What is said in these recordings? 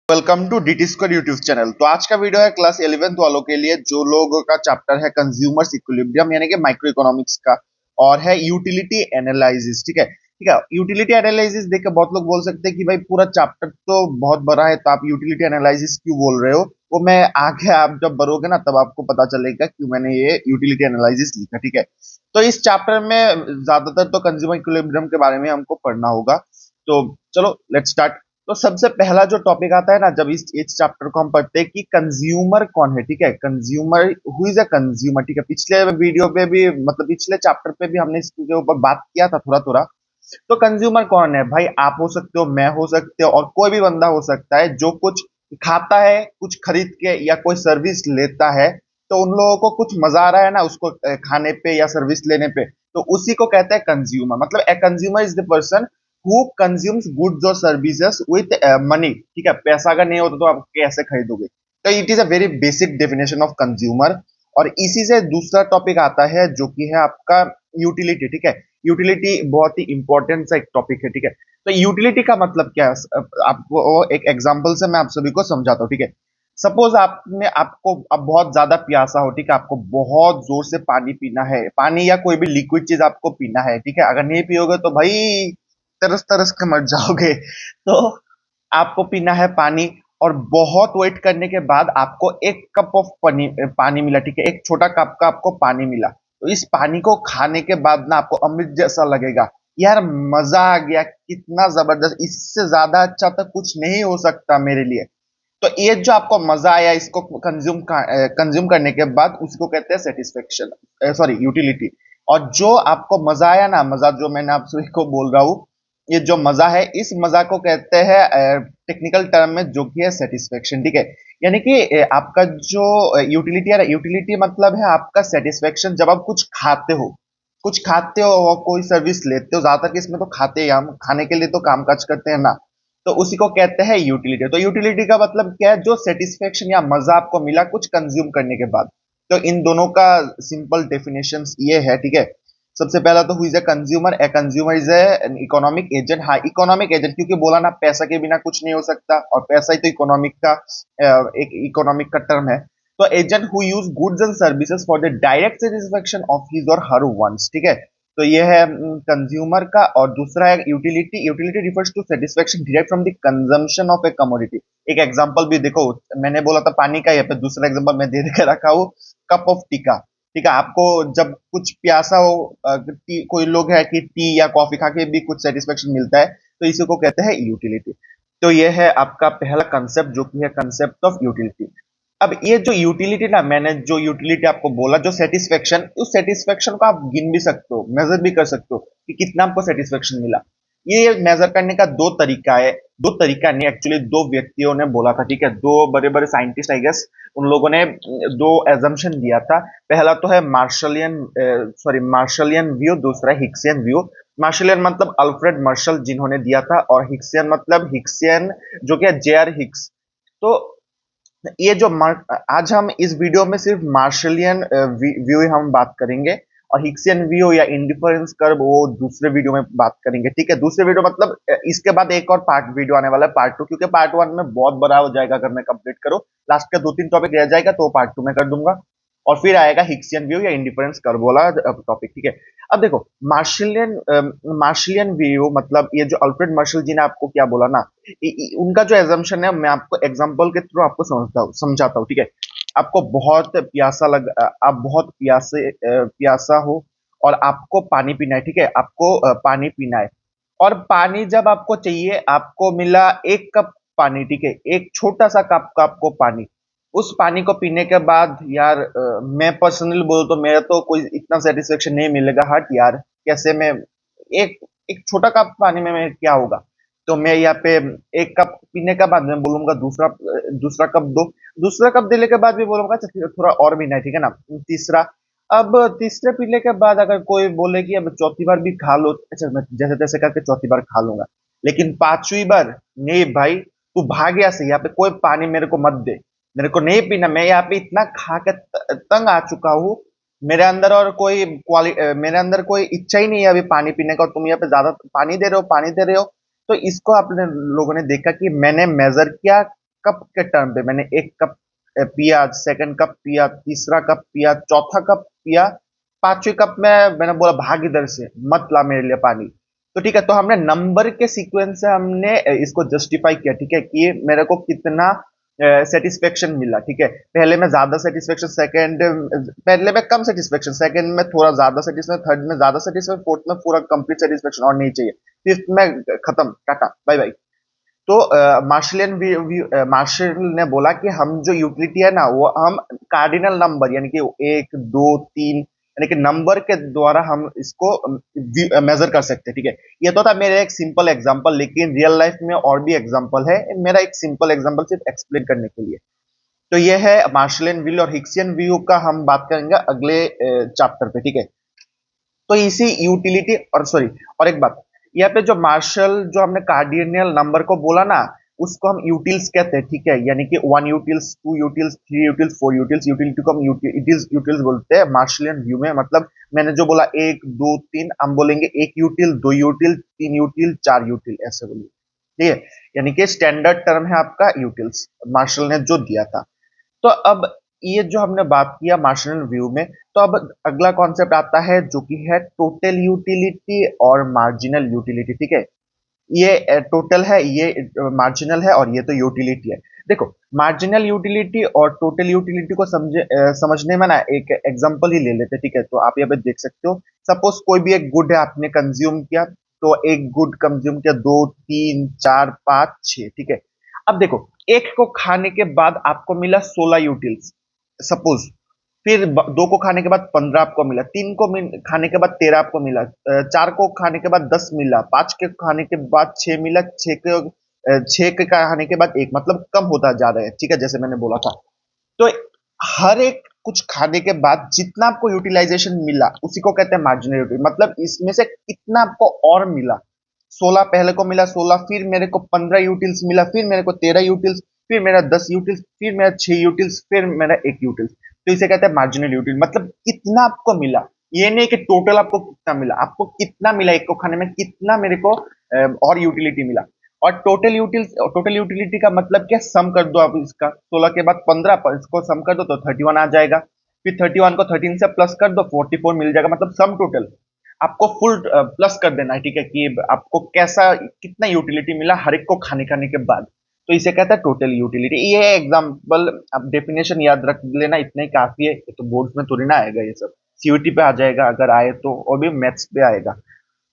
Welcome to DT square YouTube channel. तो आज का वीडियो है क्लास 11th वालों के लिए, जो लोगों का चैप्टर है कंज्यूमर्स इक्विलिब्रियम यानी कि माइक्रो इकोनॉमिक्स का, और है यूटिलिटी एनालिसिस। ठीक है, ठीक है। यूटिलिटी एनालिसिस देख के बहुत लोग बोल सकते हैं कि भाई पूरा चैप्टर तो बहुत बड़ा है, तो आप यूटिलिटी एनालिसिस क्यों बोल रहे हो। वो मैं आगे आप जब बढ़ोगे ना तब आपको पता चलेगा क्यों मैंने ये यूटिलिटी एनालिसिस लिखा। ठीक है, तो इस चैप्टर में ज्यादातर तो कंज्यूमर इक्विलिब्रियम के बारे में हमको पढ़ना होगा। तो चलो लेट्स स्टार्ट। तो सबसे पहला जो टॉपिक आता है ना, जब इस चैप्टर को हम पढ़ते हैं कि कंज्यूमर कौन है। ठीक है, consumer, who is a consumer. ठीक है, पिछले वीडियो पे भी मतलब पिछले चैप्टर पे भी हमने इसके ऊपर बात किया था थोड़ा थोड़ा। तो कंज्यूमर कौन है भाई? आप हो सकते हो, मैं हो सकते हो, और कोई भी बंदा हो सकता है जो कुछ खाता है, कुछ खरीद के या कोई सर्विस लेता है। तो उन लोगों को कुछ मजा आ रहा है ना उसको खाने पे या सर्विस लेने पे, तो उसी को कहते हैं कंज्यूमर। मतलब a consumer is the person who consumes goods और सर्विसेज विथ मनी। ठीक है, पैसा अगर नहीं होता तो आप कैसे खरीदोगे। तो it is a very basic definition of consumer. और इसी से दूसरा टॉपिक आता है जो कि है आपका यूटिलिटी। ठीक है, यूटिलिटी बहुत ही इंपॉर्टेंट सा एक टॉपिक है। ठीक है, तो यूटिलिटी का मतलब क्या है आपको एक एग्जांपल से मैं आप सभी को समझाता हूँ। ठीक है, सपोज आपने आपको अब बहुत ज्यादा प्यासा हो। ठीक है, आपको बहुत जोर से पानी पीना है, पानी या कोई भी लिक्विड चीज आपको पीना है। ठीक है, अगर नहीं पियोगे तो भाई तरस तरस के मर जाओगे। तो आपको पीना है पानी, और बहुत वेट करने के बाद आपको एक कप ऑफ पानी पानी मिला। ठीक है, एक छोटा कप का आपको पानी मिला। तो इस पानी को खाने के बाद ना आपको अमृत जैसा लगेगा। यार मजा आ गया, कितना जबरदस्त, इससे ज्यादा अच्छा तो कुछ नहीं हो सकता मेरे लिए। तो ये जो आपको मजा आया इसको कंज्यूम करने के बाद उसको कहते हैं सेटिस्फेक्शन, सॉरी यूटिलिटी। और जो आपको मजा आया ना, मजा जो मैंने आप सभी को बोल रहा हूँ, ये जो मजा है इस मजा को कहते हैं टेक्निकल टर्म में जो कि है सेटिस्फेक्शन। ठीक है, यानी कि आपका जो यूटिलिटी है, यूटिलिटी मतलब है आपका सेटिस्फेक्शन जब आप कुछ खाते हो, कुछ खाते हो और कोई सर्विस लेते हो। ज्यादातर इसमें तो खाते हैं, हम खाने के लिए तो काम काज करते हैं ना, तो उसी को कहते हैं यूटिलिटी। तो यूटिलिटी का मतलब क्या है? जो सेटिस्फेक्शन या मजा आपको मिला कुछ कंज्यूम करने के बाद। तो इन दोनों का सिंपल डेफिनेशन ये है। ठीक है, सबसे पहला तो who is a consumer. A consumer is an economic agent. हाँ, इकोनॉमिक एजेंट, क्योंकि बोला ना पैसा के बिना कुछ नहीं हो सकता, और पैसा ही तो इकोनॉमिक का एक इकोनॉमिक का टर्म है। तो agent who use goods and services for the direct satisfaction of his और हर वांट्स। ठीक है, तो ये है कंज्यूमर का। और दूसरा है utility. Utility refers to satisfaction direct from the consumption of a commodity. एक एग्जांपल भी देखो, मैंने बोला था पानी का, यहाँ पे दूसरा एग्जांपल मैं दे के रखा हूँ, कप ऑफ टी का। ठीक है, आपको जब कुछ प्यासा हो, कोई लोग है कि टी या कॉफी खा के भी कुछ सेटिस्फेक्शन मिलता है, तो इसी को कहते हैं यूटिलिटी। तो ये है आपका पहला कंसेप्ट जो कि है कंसेप्ट ऑफ यूटिलिटी। अब ये जो यूटिलिटी ना, मैंने जो यूटिलिटी आपको बोला, जो सेटिस्फेक्शन, उस सेटिस्फेक्शन को आप गिन भी सकते हो, मेजर भी कर सकते हो कि कितना आपको सेटिस्फेक्शन मिला। ये मेजर करने का दो तरीका है। दो तरीका नहीं, एक्चुअली दो व्यक्तियों ने बोला था। ठीक है, दो बड़े बड़े साइंटिस्ट आई गेस, उन लोगों ने दो एजम्पशन दिया था। पहला तो है मार्शलियन व्यू, दूसरा है हिक्सियन व्यू। मार्शलियन मतलब अल्फ्रेड मार्शल जिन्होंने दिया था, और हिक्सियन मतलब हिक्सियन जो कि जे आर हिक्स। तो ये जो आज हम इस वीडियो में सिर्फ मार्शलियन व्यू हम बात करेंगे, और हिक्सियन व्यू या इंडिफरेंस कर्व वो दूसरे वीडियो में बात करेंगे। ठीक है, दूसरे वीडियो मतलब इसके बाद एक और पार्ट वीडियो आने वाला है, पार्ट टू, क्योंकि पार्ट वन में बहुत बड़ा हो जाएगा अगर मैं कंप्लीट करूं। लास्ट का दो तीन टॉपिक रह जाएगा तो पार्ट टू में कर दूंगा। और फिर आएगा हिक्सियन व्यू या इंडिफरेंस कर्व वाला टॉपिक। ठीक है, अब देखो मार्शलियन व्यू मतलब ये जो अल्फ्रेड मार्शल जी ने आपको क्या बोला ना, उनका जो एजम्पशन है मैं आपको एग्जांपल के थ्रू आपको समझाता हूँ। ठीक है, आपको बहुत प्यासा आप बहुत प्यासा हो, और आपको पानी पीना है। ठीक है, आपको पानी पीना है, और पानी जब आपको चाहिए, आपको मिला एक कप पानी। ठीक है, एक छोटा सा कप का आपको पानी। उस पानी को पीने के बाद यार मैं पर्सनली बोल तो मेरा तो कोई इतना सेटिस्फेक्शन नहीं मिलेगा। हट यार, कैसे मैं एक एक छोटा कप पानी में मैं क्या होगा। तो मैं यहाँ पे एक कप पीने के बाद मैं बोलूंगा दूसरा दूसरा कप दो। दूसरा कप देने के बाद भी बोलूंगा अच्छा थोड़ा और भी नहीं, ठीक है ना। तीसरा, अब तीसरे पीने के बाद अगर कोई बोले कि अब चौथी बार भी खा लो, अच्छा मैं जैसे तैसे करके चौथी बार खा लूंगा। लेकिन पांचवी बार नहीं भाई, तू भाग यहाँ से, यहाँ पे कोई पानी मेरे को मत दे, मेरे को नहीं पीना। मैं यहाँ पे इतना खा के तंग आ चुका हूँ, मेरे अंदर कोई इच्छा ही नहीं है अभी पानी पीने का, और तुम यहाँ पे ज्यादा पानी दे रहे हो, पानी दे रहे हो। तो इसको आपने लोगों ने देखा कि मैंने मेजर किया कप के टर्म पे मैंने एक कप पिया, सेकंड कप पिया, तीसरा कप पिया, चौथा कप पिया, पांचवें कप में मैंने बोला भाग इधर से, मत ला मेरे लिए पानी। तो ठीक है, तो हमने नंबर के सीक्वेंस से हमने इसको जस्टिफाई किया, ठीक है, कि मेरे को कितना सेटिस्फेक्शन मिला। ठीक है, पहले में ज्यादा सेटिस्फेक्शन, सेकंड पहले में कम सेटिस्फेक्शन, सेकंड में थोड़ा ज्यादा सेटिस्फेक्शन, थर्ड में ज्यादा सेटिस्फेक्शन, फोर्थ में पूरा कंप्लीट सेटिस्फेक्शन और नहीं चाहिए, फिफ्थ में खत्म, टाटा बाय बाय। तो मार्शल ने बोला कि हम जो यूटिलिटी है ना, वो हम कार्डिनल नंबर यानी कि एक दो तीन यानी कि नंबर के द्वारा हम इसको मेजर कर सकते हैं। ठीक है, ये तो था मेरा एक सिंपल एग्जांपल, लेकिन रियल लाइफ में और भी एग्जांपल है, मेरा एक सिंपल एग्जांपल सिर्फ एक्सप्लेन करने के लिए। तो ये है मार्शलियन व्हील और हिक्सियन व्यू का, हम बात करेंगे अगले चैप्टर पे। ठीक है, तो इसी यूटिलिटी और सॉरी, और एक बात, यहाँ पे जो मार्शल जो हमने कार्डिनल नंबर को बोला ना, उसको हम यूटिल्स कहते हैं। ठीक है, यानी कि one utils, two utils, three utils, four utils, utility को हम यूटिल्स बोलते हैं मार्शलियन व्यू में। मतलब मैंने जो बोला एक दो तीन, हम बोलेंगे एक यूटिल, दो यूटिल, तीन यूटिल, चार यूटिल, ऐसे बोलिए। ठीक है, यानी कि स्टैंडर्ड टर्म है आपका यूटिल्स, मार्शल ने जो दिया था। तो अब ये जो हमने बात किया मार्शल व्यू में, तो अब अगला कॉन्सेप्ट आता है जो कि है टोटल यूटिलिटी और मार्जिनल यूटिलिटी। ठीक है, ये टोटल है, ये मार्जिनल है, और ये तो यूटिलिटी है। देखो, मार्जिनल यूटिलिटी और टोटल यूटिलिटी को समझने में ना एक एग्जांपल ही ले लेते हैं। ठीक है, तो आप यहाँ पे देख सकते हो, सपोज कोई भी एक गुड है आपने कंज्यूम किया, तो एक गुड कंज्यूम किया, दो तीन चार पांच छह। ठीक है, अब देखो, एक को खाने के बाद आपको मिला 16 यूटिल्स सपोज, फिर दो को खाने के बाद 15 आपको मिला, तीन को खाने के बाद 13 आपको मिला, चार को खाने के बाद 10 मिला, पांच के खाने के बाद 6 मिला, छह के खाने के बाद एक, मतलब कम होता जा रहा है। ठीक है, जैसे मैंने बोला था। तो हर एक कुछ खाने के बाद जितना आपको यूटिलाइजेशन मिला उसी को कहते हैं मार्जिनल यूटिलिटी, मतलब इसमें से कितना आपको और मिला। 16 पहले को मिला 16, फिर मेरे को 15 यूटिल्स मिला, फिर मेरे को 13 यूटिल्स, फिर मेरा 10 यूटिल्स, फिर मेरा 6 यूटिल्स, फिर मेरा एक यूटिल्स। तो इसे कहते हैं मार्जिनल यूटिल, मतलब कितना आपको मिला। ये नहीं कि टोटल आपको कितना मिला, आपको कितना मिला, एक को खाने में कितना मेरे को और यूटिलिटी मिला। और टोटल यूटिलिटी का मतलब क्या, सम कर दो आप इसका, 16 के बाद 15 पर इसको सम कर दो तो 31 आ जाएगा, फिर 31 को 13 से प्लस कर दो 44 मिल जाएगा, मतलब सम टोटल आपको फुल प्लस कर देना है। ठीक है, कि आपको कैसा कितना यूटिलिटी मिला हर एक को खाने खाने के बाद, तो इसे कहता है टोटल यूटिलिटी। ये एग्जांपल, आप डेफिनेशन याद रख लेना, इतना ही काफी है, ये तो बोर्ड में थोड़ी ना आएगा, ये सब सीयूटी पे आ जाएगा अगर आए तो, और भी मैथ्स पे आएगा,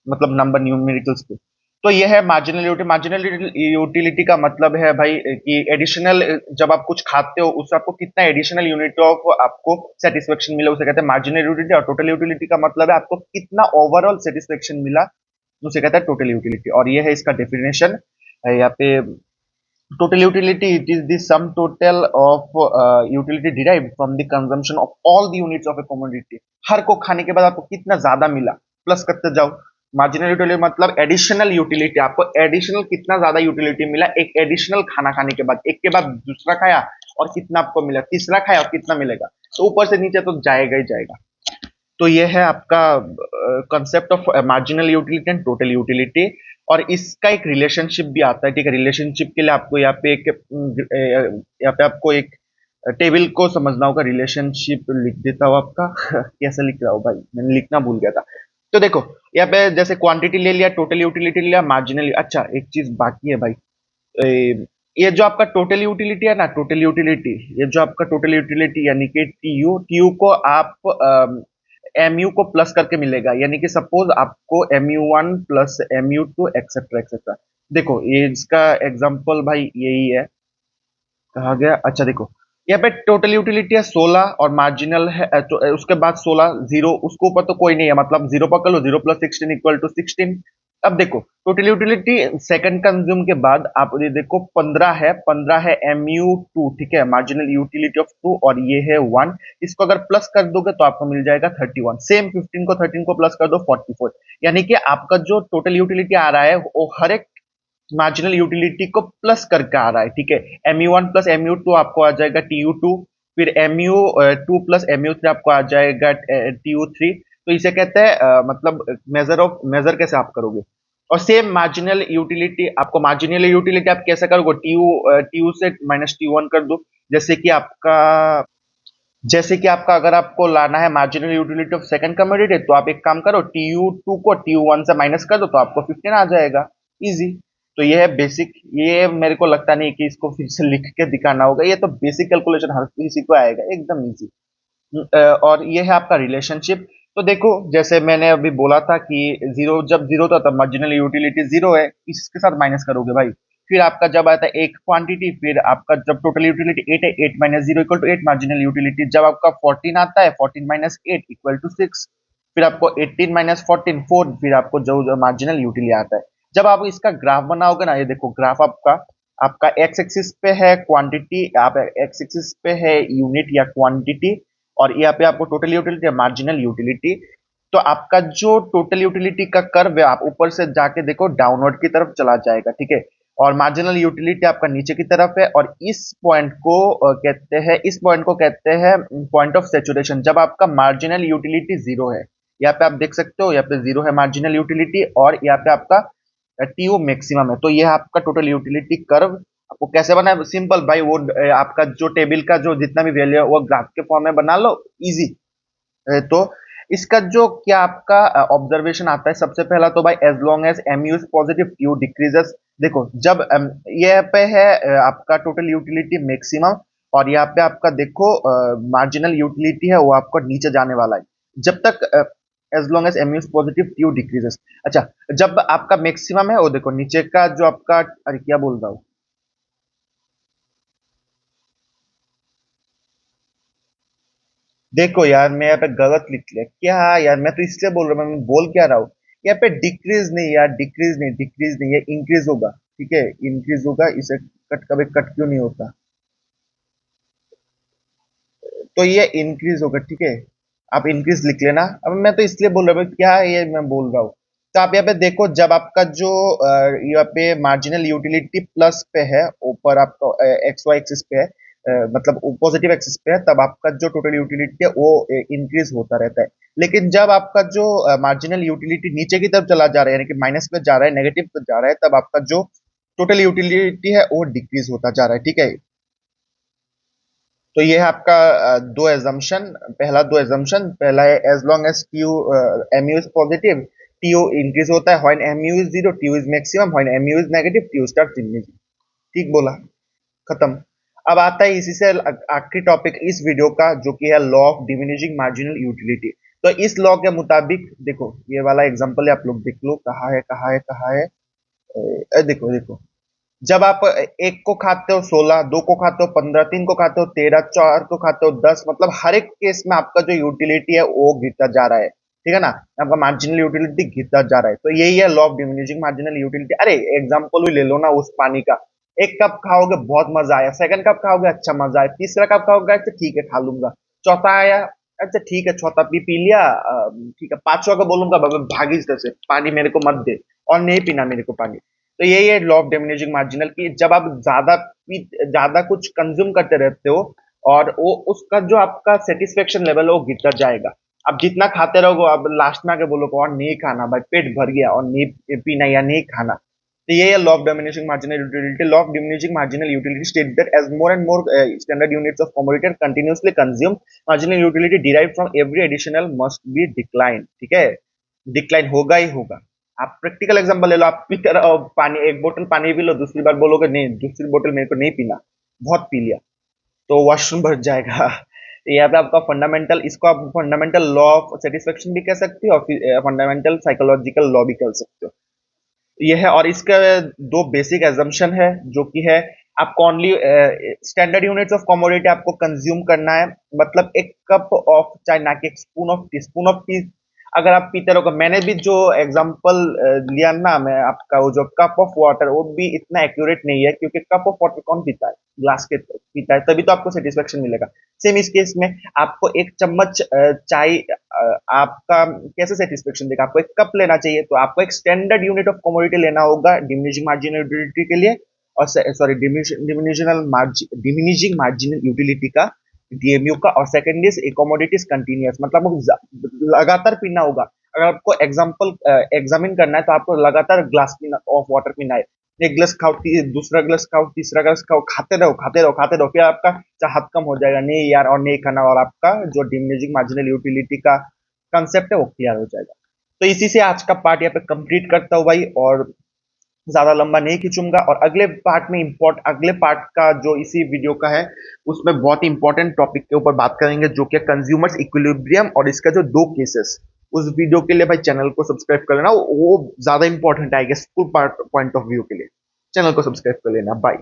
मतलब नंबर न्यूमेरिकल्स पे। तो ये है मार्जिनल यूटिलिटी। मार्जिनल यूटिलिटी का मतलब है भाई कि एडिशनल, जब आप कुछ खाते हो उससे आपको कितना एडिशनल यूनिट ऑफ आपको सेटिस्फेक्शन मिला, उसे कहते हैं मार्जिनल यूटिलिटी। और टोटल यूटिलिटी का मतलब है आपको कितना ओवरऑल सेटिस्फेक्शन मिला, उसे कहता है टोटल यूटिलिटी। और ये है इसका डेफिनेशन यहाँ पे, total utility, it is the sum total of utility derived from the consumption of all the units of a commodity। हर को खाने के बाद आपको कितना ज्यादा मिला, प्लस करते जाओ। मार्जिनल यूटिलिटी मतलब एडिशनल यूटिलिटी, आपको एडिशनल कितना ज्यादा यूटिलिटी मिला एक एडिशनल खाना खाने के बाद, एक के बाद दूसरा खाया और कितना आपको मिला, तीसरा खाया और कितना मिलेगा, तो ऊपर से नीचे तो जाएगा ही जाएगा। तो ये है आपका concept of marginal utility and total utility. और इसका एक रिलेशनशिप भी आता है। ठीक है, रिलेशनशिप के लिए आपको यहाँ पे एक आपको एक टेबल को समझना होगा। रिलेशनशिप लिख देता हूँ आपका कैसे लिख रहा हूँ भाई, मैंने लिखना भूल गया था। तो देखो, यहाँ पे जैसे क्वांटिटी ले लिया, टोटल यूटिलिटी लिया, मार्जिनल, अच्छा एक चीज बाकी है भाई, ये जो आपका टोटल यूटिलिटी है ना, टोटल यूटिलिटी, ये जो आपका टोटल यूटिलिटी यानी कि टीयू को आप एमयू को प्लस करके मिलेगा, यानी कि सपोज आपको MU1 plus MU2 etcetera etcetera. देखो, ये इसका एग्जांपल भाई यही है, कहा गया, अच्छा देखो, यहाँ पे टोटल यूटिलिटी है 16 और मार्जिनल है तो उसके बाद 16 जीरो, उसके ऊपर तो कोई नहीं है, मतलब जीरो पकड़ लो, 0 + 16 = 16। अब देखो, टोटल यूटिलिटी सेकंड कंज्यूम के बाद आप ये देखो 15 है MU2। ठीक है, मार्जिनल यूटिलिटी ऑफ 2, और ये है 1, इसको अगर प्लस कर दोगे तो आपको मिल जाएगा 31। सेम 15 को 13 को प्लस कर दो 44, यानी कि आपका जो टोटल यूटिलिटी आ रहा है वो हर एक मार्जिनल यूटिलिटी को प्लस करके आ रहा है। ठीक है, MU1 प्लस MU2 आपको आ जाएगा TU2, फिर MU2 प्लस MU3 आपको आ जाएगा TU3। तो इसे कहते हैं मतलब मेजर कैसे आप करोगे। और सेम मार्जिनल यूटिलिटी, आपको मार्जिनल यूटिलिटी आप कैसे करोगे, टीयू से माइनस टी वन कर दो। जैसे कि आपका जैसे कि आपका अगर आपको लाना है marginal utility of second commodity, तो आप एक काम करो, टीयू टू को टीयू वन से माइनस कर दो तो आपको 15 आ जाएगा। इजी। तो ये है बेसिक। ये मेरे को लगता नहीं कि इसको फिर से लिख के दिखाना होगा, ये तो बेसिक कैलकुलेशन हर किसी को आएगा, एकदम इजी। और ये है आपका रिलेशनशिप। तो देखो, जैसे मैंने अभी बोला था कि जीरो, जब जीरो था तब मार्जिनल यूटिलिटी जीरो है, इसके साथ माइनस करोगे भाई। फिर आपका जब आता है एक क्वांटिटी, फिर आपका जब टोटल यूटिलिटी 8 है, 8 minus zero equal to 8 marginal utility. जब आपका 14 आता है, 14 माइनस 8 इक्वल टू 6। फिर आपको 18 माइनस 14 4, फिर आपको जो मार्जिनल यूटिलिटी आता है। जब आप इसका ग्राफ बनाओगे ना, ये देखो ग्राफ आपका आपका एक्स एक्सिस पे है क्वांटिटी, आप एक्स एक्सिस पे है यूनिट या क्वांटिटी, और यहाँ पे आपको टोटल यूटिलिटी मार्जिनल यूटिलिटी। तो आपका जो टोटल यूटिलिटी का कर्व है, आप ऊपर से जाके देखो डाउनवर्ड की तरफ चला जाएगा, ठीक है। और मार्जिनल यूटिलिटी आपका नीचे की तरफ है, और इस पॉइंट को कहते हैं पॉइंट ऑफ सेचुरेशन, जब आपका मार्जिनल यूटिलिटी जीरो है। यहाँ पे आप देख सकते हो, यहाँ पे जीरो है मार्जिनल यूटिलिटी, और यहाँ पे आपका टीओ मैक्सिमम है। तो ये आपका टोटल यूटिलिटी कर्व। आपको कैसे बना है, सिंपल भाई, वो आपका जो टेबल का जो जितना भी वैल्यू है वो ग्राफ के फॉर्म में बना लो, इजी। तो इसका जो क्या आपका ऑब्जर्वेशन आता है, सबसे पहला तो भाई as long as M U is positive TU decreases. देखो जब ये पे है आपका टोटल यूटिलिटी मैक्सिमम, और यहाँ पे आपका देखो मार्जिनल यूटिलिटी है वो आपको नीचे जाने वाला है, जब तक as long as M U is positive TU decreases. अच्छा, जब आपका मैक्सिमम है वो देखो नीचे का जो आपका, अरे क्या बोल रहा हूँ, देखो यार मैं यहाँ पे गलत लिख लिया क्या यार, मैं तो इसलिए बोल रहा हूँ, मैं बोल क्या रहा हूँ। यहाँ पे डिक्रीज नहीं यार, डिक्रीज नहीं, ये इंक्रीज होगा, ठीक है, इंक्रीज होगा। इसे कट, कभी कट क्यों नहीं होता, तो ये इंक्रीज होगा, ठीक है। आप इंक्रीज लिख लेना। अब मैं तो इसलिए बोल रहा हूँ, क्या ये मैं बोल रहा हूँ। तो आप यहाँ पे देखो, जब आपका जो यहाँ पे मार्जिनल यूटिलिटी प्लस पे है, ऊपर आपका एक्स वाई एक्सिस पे है, मतलब पॉजिटिव एक्सिस पे है, तब आपका जो टोटल यूटिलिटी है वो इंक्रीज होता रहता है। लेकिन जब आपका जो मार्जिनल यूटिलिटी नीचे की तरफ चला जा रहा है, यानी कि माइनस पे जा रहा है, नेगेटिव पे जा रहा है, तब आपका जो टोटल यूटिलिटी है वो डिक्रीज होता जा रहा है, ठीक है। तो ये है आपका दो एजम्पशन। पहला है as long as TU M U is positive, TU increase होता है, when M U is zero TU is maximum, when M U is negative TU start diminishing. ठीक बोला, खत्म। अब आता है इसी से आखिरी टॉपिक इस वीडियो का, जो कि है law of diminishing marginal utility. तो इस लॉ के मुताबिक देखो, ये वाला एग्जांपल है, आप लोग देख लो कहाँ है। देखो देखो, जब आप एक को खाते हो 16, दो को खाते हो 15, तीन को खाते हो 13, चार को खाते हो 10, मतलब हर एक केस में आपका जो यूटिलिटी है वो गिरता जा रहा है, ठीक है ना। आपका मार्जिनल यूटिलिटी गिरता जा रहा है। तो यही है law of diminishing marginal utility. अरे एग्जांपल भी ले लो ना उस पानी का, एक कप खाओगे बहुत मजा आया, सेकंड कप खाओगे अच्छा मजा आया, तीसरा कप खाओगे अच्छा ठीक है खा लूंगा, चौथा आया अच्छा ठीक है, चौथा पी लिया, ठीक है, पांचवा का बोलूंगा भागी इधर से, पानी मेरे को मत दे, और नहीं पीना मेरे को पानी। तो यही है लॉ ऑफ डिमिनिशिंग मार्जिनल की, जब आप ज्यादा कुछ कंज्यूम करते रहते हो, और वो उसका जो आपका सेटिस्फेक्शन लेवल है वो गिरता जाएगा। आप जितना खाते रहोगे, अब लास्ट में आके बोलोगे और नहीं खाना भाई, पेट भर गया, और नहीं पीना या नहीं खाना। तो ये है law of diminishing marginal utility. Law of diminishing marginal utility state that as more and more standard units of commodity are continuously consume, marginal utility derived from every additional must be decline, ठीक है। Decline होगा ही होगा। आप practical example ले लो, आप पीते रहो पानी, एक बोतल पानी पी लो, दूसरी बार बोलोगे नहीं दूसरी बोतल मेरे को नहीं पीना, बहुत पी लिया, तो वॉशरूम भर जाएगा। यहाँ पे आपका फंडामेंटल, इसको आप फंडामेंटल लॉ ऑफ सेटिस्फेक्शन भी कह सकते हो, और फंडामेंटल साइकोलॉजिकल लॉ भी कह सकते हो। ये है, और इसका दो बेसिक एजम्पशन है, जो कि है आपको only standard units of commodity आपको कंज्यूम करना है, मतलब एक कप ऑफ चाय, ना कि एक स्पून ऑफ टी अगर आप पीते रहोगे। मैंने भी जो एग्जांपल लिया ना, मैं आपका वो जो कप ऑफ वाटर, वो भी इतना एक्यूरेट नहीं है, क्योंकि कप ऑफ वाटर कौन पीता है, ग्लास के पीता है, तभी तो आपको सेटिस्फेक्शन मिलेगा। सेम इस केस में आपको एक चम्मच चाय आपका कैसे सेटिस्फेक्शन देगा, आपको एक कप लेना चाहिए, तो आपको एक स्टैंडर्ड यूनिट ऑफ कमोडिटी लेना होगा डिमिनिशिंग मार्जिनल यूटिलिटी के लिए, और सॉरी डिमिनिशिंग मार्जिनल यूटिलिटी का, डीएमयू का। और सेकंड इज कमोडिटीज कंटिन्यूअस, मतलब लगातार पीना होगा। अगर आपको एग्जामिन करना है तो आपको लगातार ग्लास ऑफ वाटर पीना है। एक गिलास खाओ, दूसरा गिलास खाओ, तीसरा गिलास खाओ, खाते रहो खाते रहो खाते रहो, फिर आपका चाहत कम हो जाएगा, नहीं यार और नहीं खाना, और आपका जो डिमिनिशिंग मार्जिनल यूटिलिटी का कंसेप्ट है वो क्लियर हो जाएगा। तो इसी से आज का पार्ट यहाँ पे कंप्लीट करता हूँ भाई, और ज्यादा लंबा नहीं खींचूंगा। और अगले पार्ट का जो इसी वीडियो का है उसमें बहुत इंपॉर्टेंट टॉपिक के ऊपर बात करेंगे, जो कि कंज्यूमर्स इक्विलिब्रियम और इसका जो दो केसेस। उस वीडियो के लिए भाई चैनल को सब्सक्राइब कर लेना, वो ज्यादा इंपॉर्टेंट आएगा full part point of view के लिए। चैनल को सब्सक्राइब कर लेना। बाय।